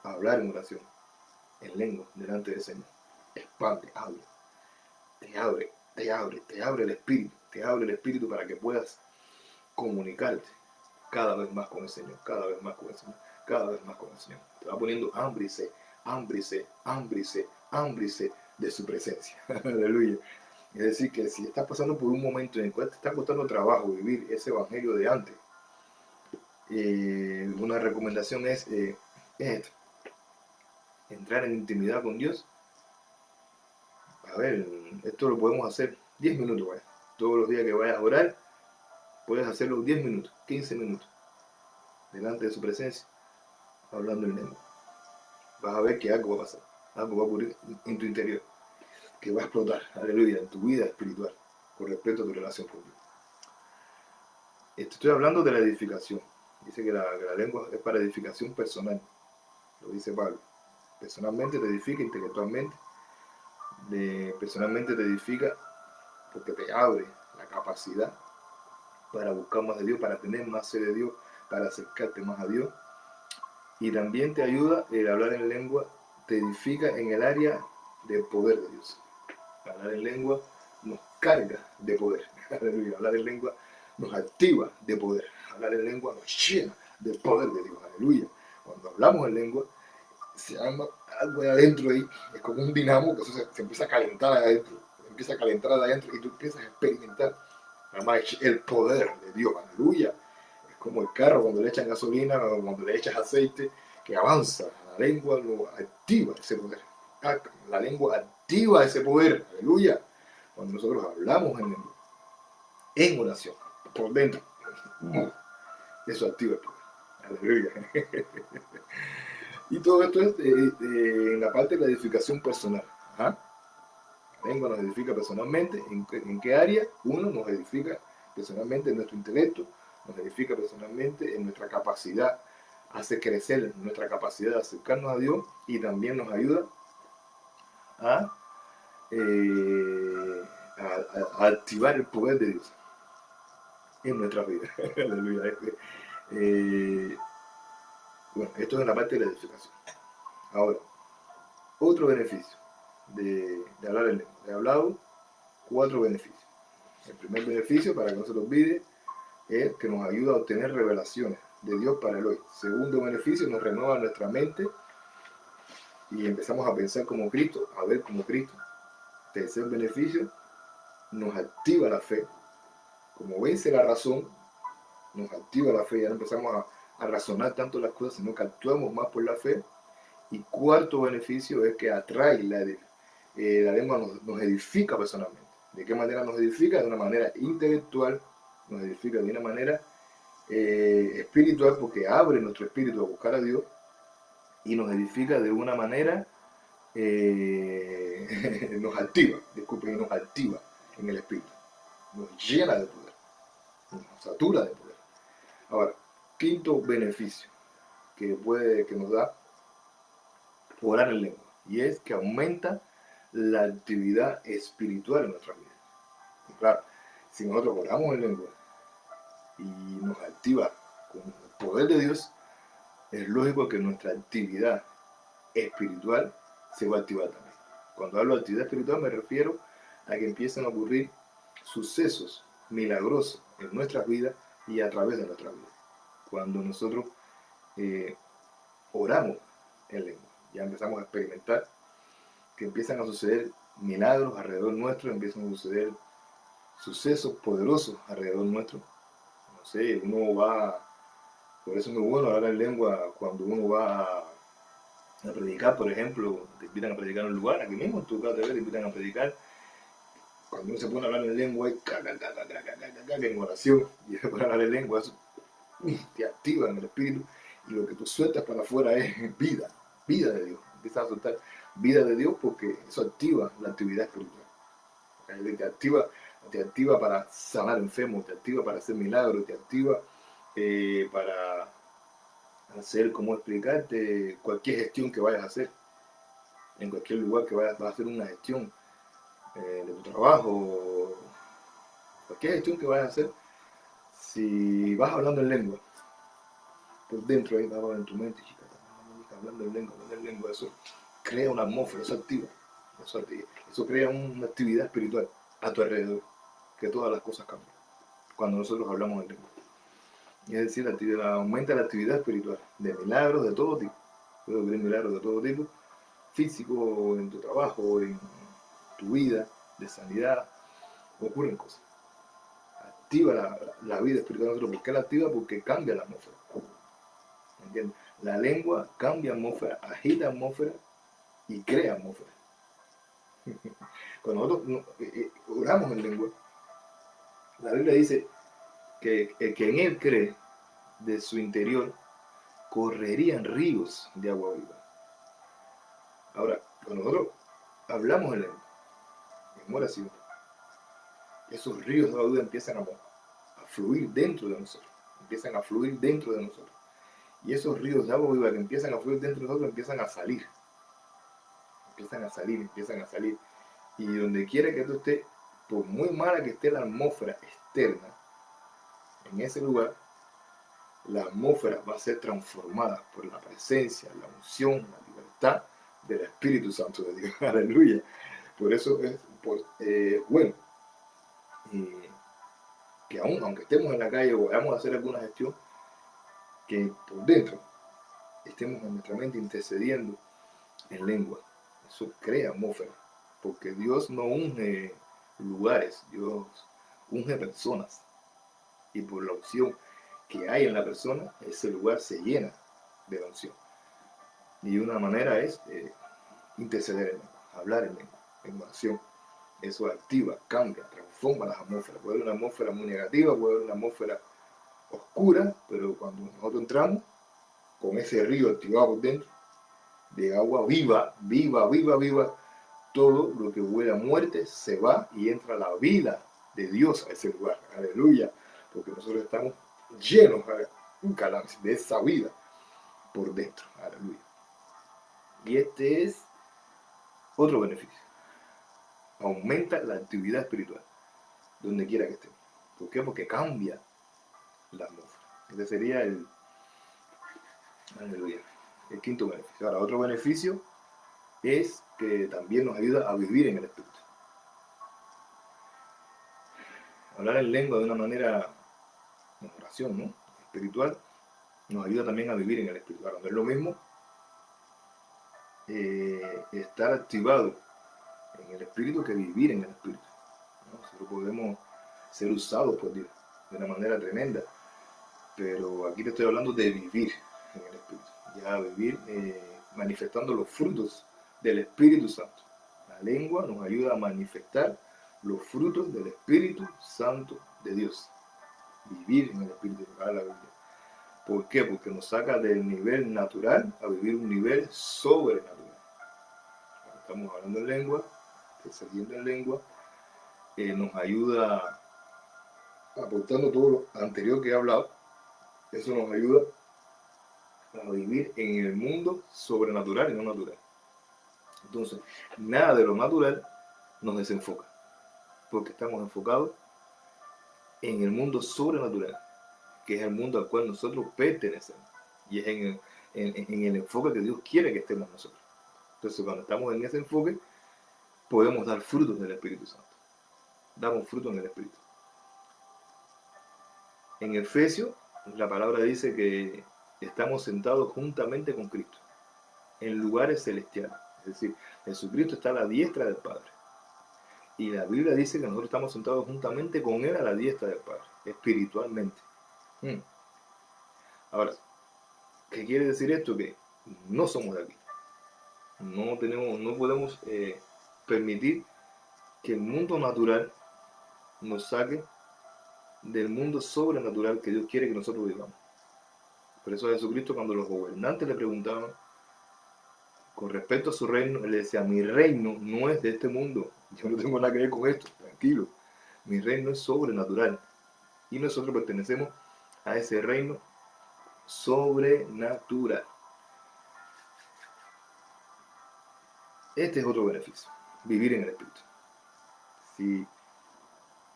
Speaker 1: a hablar en oración, en lengua, delante del Señor. Expande, abre, te abre el espíritu para que puedas comunicarte cada vez más con el Señor, cada vez más con el Señor, cada vez más con el Señor. Te va poniendo hambre y sed, hambre y sed, hambre y sed, hambre y sed de su presencia. Aleluya. Es decir, que si estás pasando por un momento en el cual te está costando trabajo vivir ese evangelio de antes, una recomendación es esto: entrar en intimidad con Dios. A ver, esto lo podemos hacer 10 minutos, ¿vale? Todos los días que vayas a orar, puedes hacerlo 10 minutos, 15 minutos, delante de su presencia, hablando en lengua. Vas a ver que algo va a pasar, algo va a ocurrir en tu interior, que va a explotar, aleluya, en tu vida espiritual, con respecto a tu relación con Dios. Estoy hablando de la edificación. Dice que la lengua es para edificación personal, lo dice Pablo. Personalmente te edifica, intelectualmente, personalmente te edifica porque te abre la capacidad para buscar más de Dios, para tener más sed de Dios, para acercarte más a Dios. Y también te ayuda, el hablar en lengua te edifica en el área del poder de Dios. Hablar en lengua nos carga de poder. Aleluya. Hablar en lengua nos activa de poder. Hablar en lengua nos llena del poder de Dios. Aleluya. Cuando hablamos en lengua, se llama algo de adentro ahí, es como un dinamo que eso se empieza a calentar adentro, empieza a calentar adentro y tú empiezas a experimentar además el poder de Dios. Aleluya. Es como el carro cuando le echan gasolina o cuando le echas aceite, que avanza. La lengua lo activa ese poder. La lengua activa ese poder. Aleluya. Cuando nosotros hablamos en lengua, en oración, por dentro, eso activa el poder. Aleluya. Y todo esto es en la parte de la edificación personal. ¿Ah? La lengua nos edifica personalmente. ¿En qué área? Uno, nos edifica personalmente en nuestro intelecto, nos edifica personalmente en nuestra capacidad, hace crecer nuestra capacidad de acercarnos a Dios y también nos ayuda a, a activar el poder de Dios en nuestras vidas. Aleluya. Bueno, esto es la parte de la edificación. Ahora, otro beneficio de hablar en lengua. He hablado 4 beneficios. El primer beneficio, para que no se lo olvide, es que nos ayuda a obtener revelaciones de Dios para el hoy. Segundo beneficio, nos renueva nuestra mente y empezamos a pensar como Cristo, a ver como Cristo. Tercer beneficio, nos activa la fe. Como vence la razón, nos activa la fe. Ya no empezamos a razonar tanto las cosas, sino que actuamos más por la fe. Y cuarto beneficio es que atrae la lengua, nos edifica personalmente. ¿De qué manera nos edifica? De una manera intelectual, nos edifica de una manera espiritual, porque abre nuestro espíritu a buscar a Dios, y nos edifica de una manera, nos activa, disculpen, nos activa en el espíritu, nos llena de poder, nos satura de poder. Ahora, quinto beneficio que nos da orar en lengua, y es que aumenta la actividad espiritual en nuestra vida. Y claro, si nosotros oramos en lengua y nos activa con el poder de Dios, es lógico que nuestra actividad espiritual se va a activar también. Cuando hablo de actividad espiritual me refiero a que empiezan a ocurrir sucesos milagrosos en nuestras vidas y a través de nuestra vida. Cuando nosotros oramos en lengua, ya empezamos a experimentar que empiezan a suceder milagros alrededor nuestro, empiezan a suceder sucesos poderosos alrededor nuestro. No sé, uno va, por eso es muy bueno hablar en lengua cuando uno va a predicar, por ejemplo, te invitan a predicar en un lugar, aquí mismo en tu casa te invitan a predicar. Cuando uno se pone a hablar en lengua, en oración, y se pone a hablar en lengua, eso te activa en el espíritu, y lo que tú sueltas para afuera es vida. vida de Dios. Empiezas a soltar vida de Dios porque eso activa la actividad espiritual. Te activa para sanar enfermos, te activa para hacer milagros, te activa para hacer, ¿cómo explicarte? Cualquier gestión que vayas a hacer. En cualquier lugar que vayas a hacer una gestión de tu trabajo, cualquier gestión que vayas a hacer, si vas hablando en lengua, por dentro ahí estaba en tu mente, chica, hablando en lengua, eso crea una atmósfera, eso crea una actividad espiritual a tu alrededor, que todas las cosas cambian cuando nosotros hablamos en lengua. Es decir, aumenta la actividad espiritual, de milagros de todo tipo. Puedo ver milagros de todo tipo, físico, en tu trabajo, en tu vida, de sanidad, ocurren cosas. Activa la vida espiritual de nosotros. ¿Por qué la activa? Porque cambia la atmósfera. ¿Entiendes? La lengua cambia atmósfera, agita atmósfera y crea atmósfera. Cuando nosotros oramos en lengua, la Biblia dice que el que en él cree, de su interior correrían ríos de agua viva. Ahora, cuando nosotros hablamos en lengua, en oración, esos ríos de agua viva empiezan a fluir dentro de nosotros, empiezan a fluir dentro de nosotros. Y esos ríos de agua viva que empiezan a fluir dentro de nosotros empiezan a salir. Empiezan a salir. Y donde quiera que tú estés, por muy mala que esté la atmósfera externa, en ese lugar, la atmósfera va a ser transformada por la presencia, la unción, la libertad del Espíritu Santo de Dios. Aleluya. Por eso es bueno que aunque estemos en la calle o vayamos a hacer alguna gestión, que por dentro estemos en nuestra mente intercediendo en lengua. Eso crea atmósfera, porque Dios no unge lugares, Dios unge personas. Y por la unción que hay en la persona, ese lugar se llena de la unción. Y una manera es interceder en lengua, hablar en oración. Eso activa, cambia, transforma las atmósferas. Puede haber una atmósfera muy negativa, puede haber una atmósfera oscura, pero cuando nosotros entramos con ese río activado por dentro, de agua viva, todo lo que huele a muerte se va y entra la vida de Dios a ese lugar. Aleluya. Porque nosotros estamos llenos de esa vida por dentro. Aleluya. Y este es otro beneficio. Aumenta la actividad espiritual donde quiera que estemos. ¿Por qué? Porque cambia la atmósfera. Este sería aleluya, el quinto beneficio. Ahora, otro beneficio es que también nos ayuda a vivir en el Espíritu. Hablar en lengua de una manera, en oración, ¿no? Espiritual, nos ayuda también a vivir en el Espíritu. Ahora, no es lo mismo estar activado en el Espíritu que vivir en el Espíritu, ¿no? Nosotros podemos ser usados por Dios de una manera tremenda, pero aquí te estoy hablando de vivir en el Espíritu, ya vivir manifestando los frutos del Espíritu Santo. La lengua nos ayuda a manifestar los frutos del Espíritu Santo de Dios. Vivir en el Espíritu de la Biblia. ¿Por qué? Porque nos saca del nivel natural a vivir un nivel sobrenatural. Cuando estamos hablando en lengua, saliendo en lengua, nos ayuda, aportando todo lo anterior que he hablado, eso nos ayuda a vivir en el mundo sobrenatural y no natural. Entonces, nada de lo natural nos desenfoca, porque estamos enfocados en el mundo sobrenatural, que es el mundo al cual nosotros pertenecemos, y es en el enfoque que Dios quiere que estemos nosotros. Entonces, cuando estamos en ese enfoque, podemos dar frutos del Espíritu Santo. Damos frutos en el Espíritu. En Efesios, la palabra dice que estamos sentados juntamente con Cristo, en lugares celestiales. Es decir, Jesucristo está a la diestra del Padre. Y la Biblia dice que nosotros estamos sentados juntamente con Él a la diestra del Padre, espiritualmente. Ahora, ¿qué quiere decir esto? Que no somos de aquí. No podemos permitir que el mundo natural nos saque del mundo sobrenatural que Dios quiere que nosotros vivamos. Por eso a Jesucristo, cuando los gobernantes le preguntaban Con respecto a su reino, él decía, mi reino no es de este mundo. Yo no tengo nada que ver con esto, tranquilo. Mi reino es sobrenatural. Y nosotros pertenecemos a ese reino sobrenatural. Este es otro beneficio, vivir en el Espíritu. Si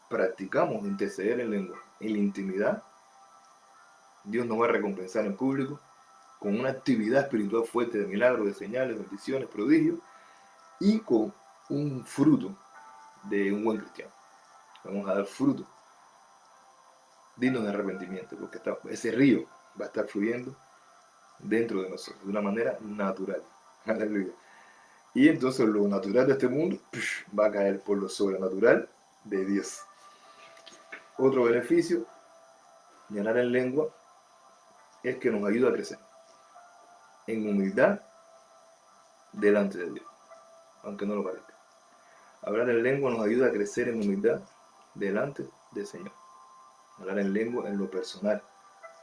Speaker 1: practicamos interceder en lengua, en la intimidad, Dios nos va a recompensar en público con una actividad espiritual fuerte de milagros, de señales, bendiciones, prodigios y con un fruto de un buen cristiano. Vamos a dar fruto digno de arrepentimiento, porque ese río va a estar fluyendo dentro de nosotros de una manera natural. Aleluya. Y entonces lo natural de este mundo va a caer por lo sobrenatural de Dios. Otro beneficio de hablar en lengua es que nos ayuda a crecer en humildad delante de Dios, aunque no lo parezca. Hablar en lengua nos ayuda a crecer en humildad delante del Señor. Hablar en lengua en lo personal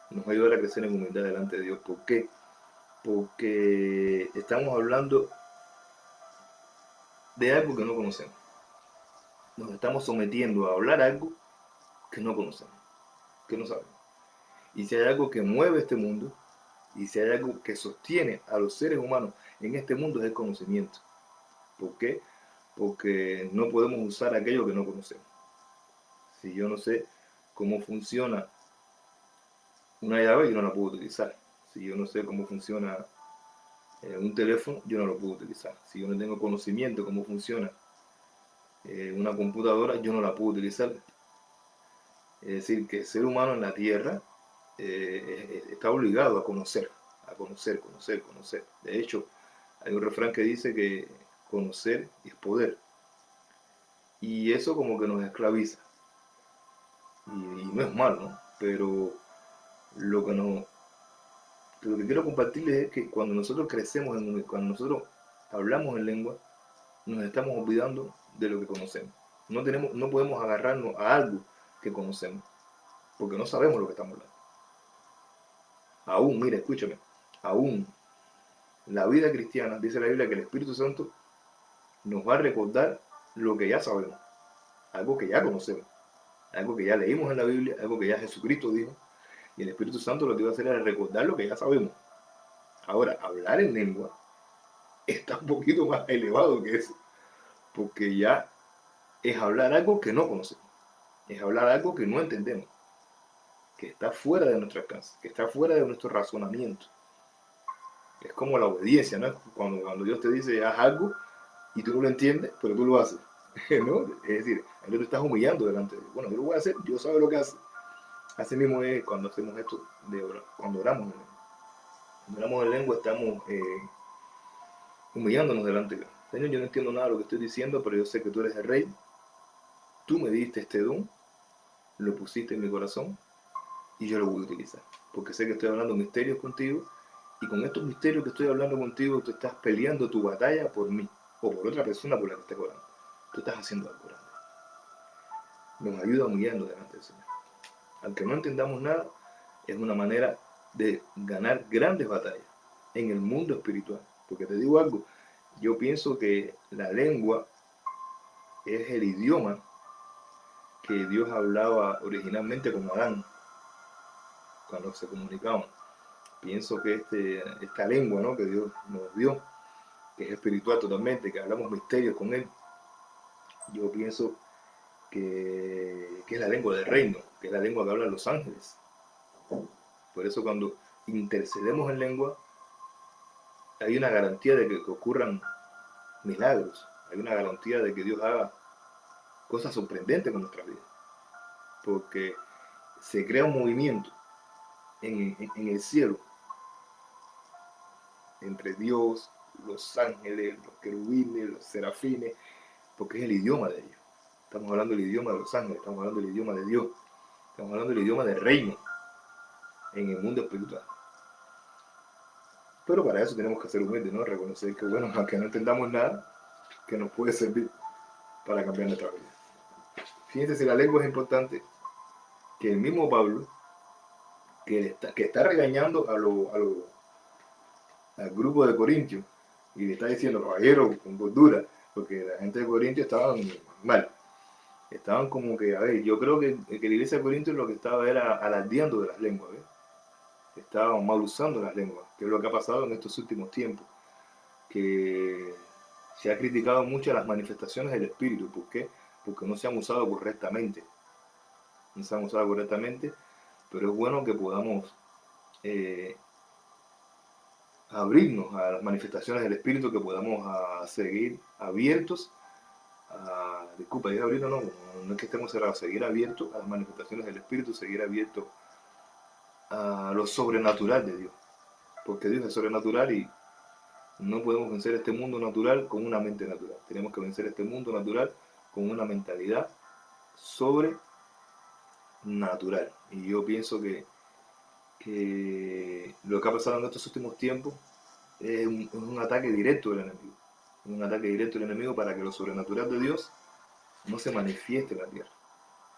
Speaker 1: nos ayuda a crecer en humildad delante de Dios. ¿Por qué? Porque estamos hablando de algo que no conocemos. Nos estamos sometiendo a hablar algo que no conocemos, que no sabemos. Y si hay algo que mueve este mundo, y si hay algo que sostiene a los seres humanos en este mundo, es el conocimiento. ¿Por qué? Porque no podemos usar aquello que no conocemos. Si yo no sé cómo funciona una llave, yo no la puedo utilizar. Si yo no sé cómo funciona un teléfono, yo no lo puedo utilizar. Si yo no tengo conocimiento de cómo funciona una computadora, yo no la puedo utilizar. Es decir, que el ser humano en la Tierra está obligado a conocer, conocer. De hecho, hay un refrán que dice que conocer es poder. Y eso como que nos esclaviza. Y no es malo, ¿no? Pero lo que, no, lo que quiero compartirles es que cuando nosotros crecemos, cuando nosotros hablamos en lengua, nos estamos olvidando de lo que conocemos. No podemos agarrarnos a algo que conocemos, porque no sabemos lo que estamos hablando. Aún, mira, escúchame, aún la vida cristiana, dice la Biblia que el Espíritu Santo nos va a recordar lo que ya sabemos, algo que ya conocemos, algo que ya leímos en la Biblia, algo que ya Jesucristo dijo, y el Espíritu Santo lo que va a hacer es recordar lo que ya sabemos. Ahora, hablar en lengua está un poquito más elevado que eso, porque ya es hablar algo que no conocemos, es hablar algo que no entendemos, que está fuera de nuestro alcance, que está fuera de nuestro razonamiento. Es como la obediencia, ¿no? Cuando Dios te dice, haz algo y tú no lo entiendes, pero tú lo haces, ¿no? Es decir, ahí no te estás humillando delante de Dios. Bueno, yo lo voy a hacer, Dios sabe lo que hace. Así mismo es cuando hacemos esto, cuando oramos. Cuando oramos en lengua estamos humillándonos delante de Dios. Señor, yo no entiendo nada de lo que estoy diciendo, pero yo sé que tú eres el Rey. Tú me diste este don, lo pusiste en mi corazón y yo lo voy a utilizar. Porque sé que estoy hablando misterios contigo y con estos misterios que estoy hablando contigo, tú estás peleando tu batalla por mí o por otra persona por la que estés orando. Tú estás haciendo algo grande. Nos ayuda humillando delante del Señor. Aunque no entendamos nada, es una manera de ganar grandes batallas en el mundo espiritual. Porque te digo algo, yo pienso que la lengua es el idioma que Dios hablaba originalmente con Adán cuando se comunicaban. Pienso que esta lengua, ¿no?, que Dios nos dio, que es espiritual totalmente, que hablamos misterios con Él, yo pienso que es la lengua del reino, que es la lengua que hablan los ángeles. Por eso cuando intercedemos en lengua, hay una garantía de que ocurran milagros, hay una garantía de que Dios haga cosas sorprendentes con nuestra vida, porque se crea un movimiento en el cielo entre Dios, los ángeles, los querubines, los serafines, porque es el idioma de ellos. Estamos hablando del idioma de los ángeles, estamos hablando del idioma de Dios, estamos hablando del idioma del reino en el mundo espiritual. Pero para eso tenemos que ser humildes, ¿no? Reconocer que, bueno, aunque no entendamos nada, que nos puede servir para cambiar nuestra vida. Fíjense, si la lengua es importante, que el mismo Pablo, que está regañando al grupo de Corintios, Y le está diciendo, caballero, con cordura, porque la gente de Corinto estaban mal. Estaban como que, a ver, yo creo que la iglesia de Corinto lo que estaba era alardeando de las lenguas, ¿ves? Estaban mal usando las lenguas, que es lo que ha pasado en estos últimos tiempos, que se ha criticado mucho las manifestaciones del Espíritu. ¿Por qué? Porque no se han usado correctamente. No se han usado correctamente, pero es bueno que podamos eh, abrirnos a las manifestaciones del Espíritu, que podamos seguir abiertos disculpa, ir abiertos no es que estemos cerrados, seguir abiertos a las manifestaciones del Espíritu, seguir abiertos a lo sobrenatural de Dios, porque Dios es sobrenatural y no podemos vencer este mundo natural con una mente natural. Tenemos que vencer este mundo natural con una mentalidad sobrenatural. Y yo pienso que lo que ha pasado en estos últimos tiempos es un ataque directo del enemigo. Un ataque directo del enemigo para que lo sobrenatural de Dios no se manifieste en la tierra.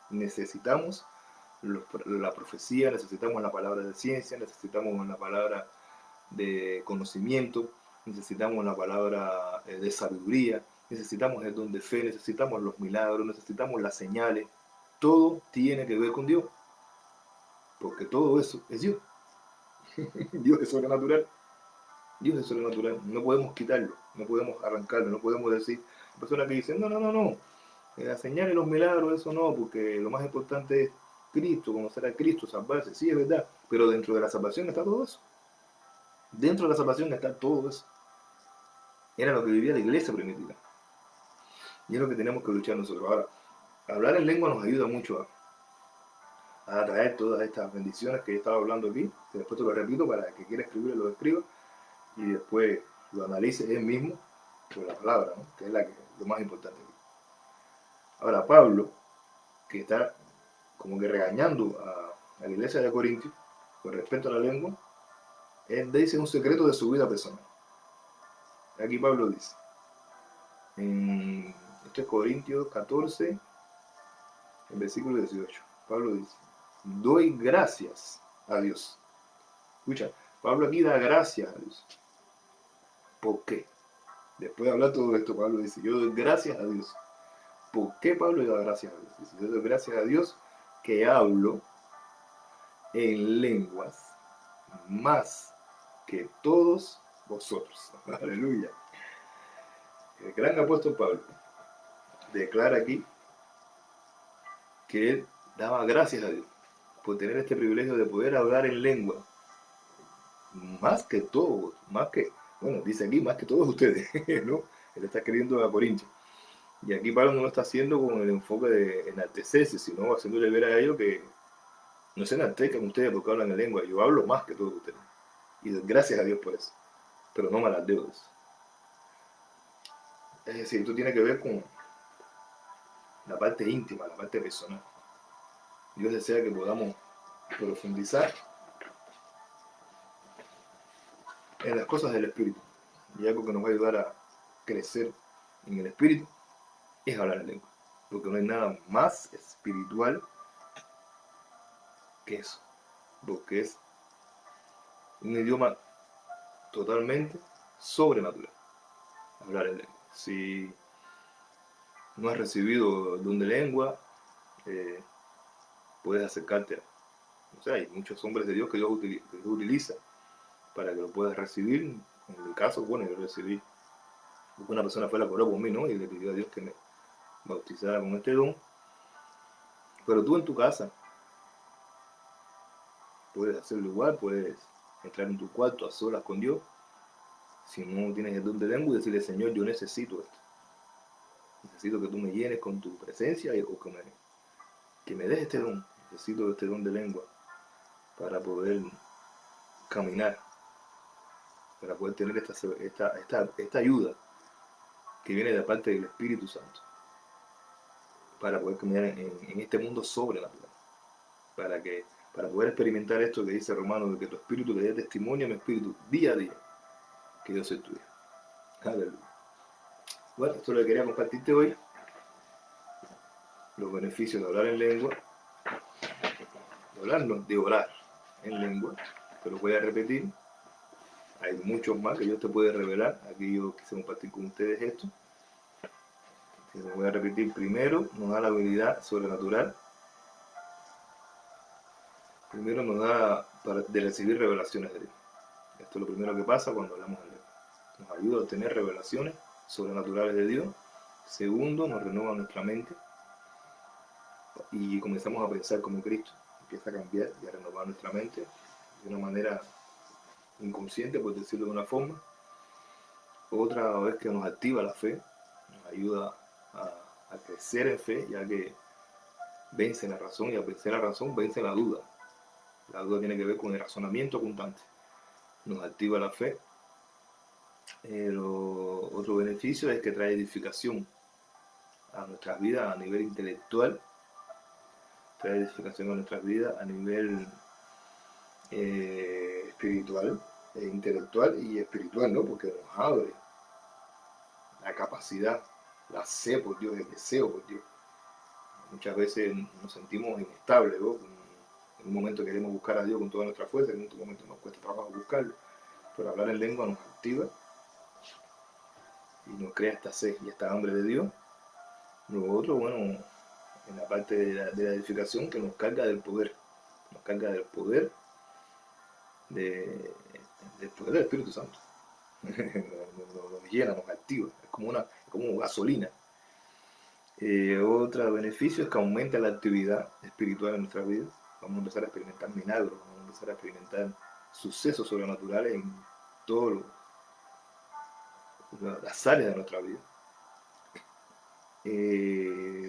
Speaker 1: Necesitamos la profecía, necesitamos la palabra de ciencia, necesitamos la palabra de conocimiento, necesitamos la palabra de sabiduría, necesitamos el don de fe, necesitamos los milagros, necesitamos las señales. Todo tiene que ver con Dios, porque todo eso es Dios. Dios es sobrenatural. Dios es sobrenatural. No podemos quitarlo, no podemos arrancarlo, no podemos decir, personas que dicen, no, las señales y los milagros, eso no, porque lo más importante es Cristo, conocer a Cristo, salvarse. Sí, es verdad, pero dentro de la salvación está todo eso. Dentro de la salvación está todo eso. Era lo que vivía la iglesia primitiva. Y es lo que tenemos que luchar nosotros. Ahora, hablar en lengua nos ayuda mucho a atraer todas estas bendiciones que he estado hablando aquí. Que después te lo repito para que quiera escribir lo escriba y después lo analice él mismo por la palabra, ¿no? Que es lo más importante aquí. Ahora, Pablo, que está como que regañando a la iglesia de Corintios con respecto a la lengua, él dice un secreto de su vida personal. Aquí Pablo dice, esto es Corintios 14, el versículo 18. Pablo dice, doy gracias a Dios. Escucha, Pablo aquí da gracias a Dios. ¿Por qué? Después de hablar todo esto, Pablo dice, yo doy gracias a Dios. ¿Por qué Pablo da gracias a Dios? Dice, yo doy gracias a Dios que hablo en lenguas más que todos vosotros. Aleluya. El gran apóstol Pablo declara aquí que él daba gracias a Dios por tener este privilegio de poder hablar en lengua más que todos, bueno, dice aquí más que todos ustedes, ¿no? Él está escribiendo a Corintios. Y aquí Pablo no lo está haciendo con el enfoque de enaltecerse, sino haciéndole ver a ellos que no se enaltezcan ustedes porque hablan en lengua. Yo hablo más que todos ustedes. Y gracias a Dios por eso. Pero no me alardeo de eso. Es decir, esto tiene que ver con la parte íntima, la parte personal. Dios desea que podamos profundizar en las cosas del Espíritu. Y algo que nos va a ayudar a crecer en el Espíritu es hablar en lengua. Porque no hay nada más espiritual que eso. Porque es un idioma totalmente sobrenatural. Hablar en lengua. Si no has recibido don de lengua, puedes acercarte a... O sea, hay muchos hombres de Dios que Dios utiliza para que lo puedas recibir. En mi caso, bueno, yo recibí. Una persona fue la que oró por mí, ¿no? Y le pidió a Dios que me bautizara con este don. Pero tú en tu casa puedes hacerlo igual, puedes entrar en tu cuarto a solas con Dios, si no tienes el don de lengua, y decirle, Señor, yo necesito esto. Necesito que tú me llenes con tu presencia o que me des este don. Necesito este don de lengua para poder caminar, para poder tener esta ayuda que viene de parte del Espíritu Santo, para poder caminar en este mundo sobrenatural, para poder experimentar esto que dice Romano, de que tu espíritu le dé testimonio a mi espíritu día a día, que yo soy tuyo. Aleluya. Bueno, esto lo que quería compartirte hoy, los beneficios de hablar en lengua, de orar en lengua, te lo voy a repetir, Hay muchos más que Dios te puede revelar. Aquí yo quise compartir con ustedes esto. Si me voy a repetir, primero nos da la habilidad sobrenatural. Primero nos da de recibir revelaciones de Dios. Esto es lo primero que pasa cuando hablamos de Dios. Nos ayuda a obtener revelaciones sobrenaturales de Dios. Segundo, nos renueva nuestra mente y comenzamos a pensar como Cristo. Empieza a cambiar y a renovar nuestra mente de una manera inconsciente, por decirlo de una forma. Otra vez que nos activa la fe, nos ayuda a crecer en fe, ya que vence la razón, y al vencer la razón vence la duda. La duda tiene que ver con el razonamiento constante. Nos activa la fe. Otro beneficio es que trae edificación a nuestras vidas a nivel intelectual, trae edificación a nuestras vidas a nivel espiritual, intelectual y espiritual, ¿no? Porque nos abre la capacidad, la sed por Dios, el deseo por Dios. Muchas veces nos sentimos inestables, ¿no? En un momento queremos buscar a Dios con toda nuestra fuerza, en otro momento nos cuesta trabajo buscarlo, pero hablar en lengua nos activa y nos crea esta sed y esta hambre de Dios. Lo otro, bueno, en la parte de la edificación, que nos carga del poder, del poder del Espíritu Santo. Nos llena, nos activa, es como gasolina. Otro beneficio es que aumenta la actividad espiritual en nuestras vidas. Vamos a empezar a experimentar milagros, vamos a empezar a experimentar sucesos sobrenaturales en todas las áreas de nuestra vida.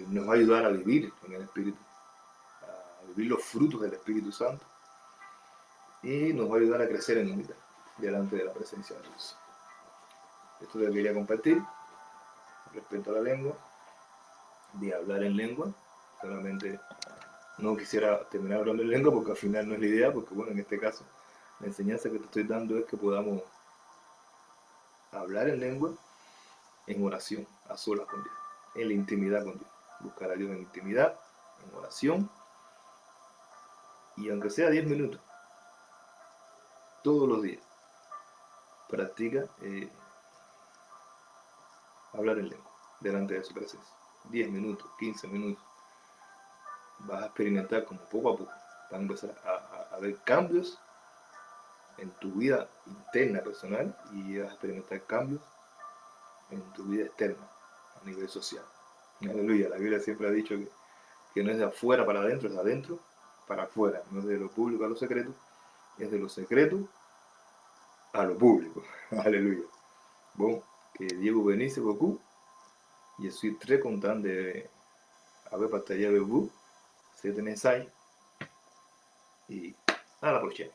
Speaker 1: Nos va a ayudar a vivir en el Espíritu, a vivir los frutos del Espíritu Santo, y nos va a ayudar a crecer en unidad delante de la presencia de Dios. Esto lo quería compartir respecto a la lengua, de hablar en lengua. Solamente no quisiera terminar hablando en lengua porque al final no es la idea, porque bueno, en este caso la enseñanza que te estoy dando es que podamos hablar en lengua en oración, a solas con Dios, en la intimidad con Dios. Buscar a Dios en intimidad, en oración, y aunque sea 10 minutos, todos los días, practica hablar en lengua delante de su presencia. 10 minutos, 15 minutos. Vas a experimentar como poco a poco, vas a empezar a ver cambios en tu vida interna personal, y vas a experimentar cambios en tu vida externa, a nivel social. Aleluya, la Biblia siempre ha dicho que no es de afuera para adentro, es de adentro para afuera, no es de lo público a lo secreto, es de lo secreto a lo público. Aleluya. Bon, que Dieu vous bénisse beaucoup. Je suis très content d'avoir partagé avec vous cet message, et à la prochaine.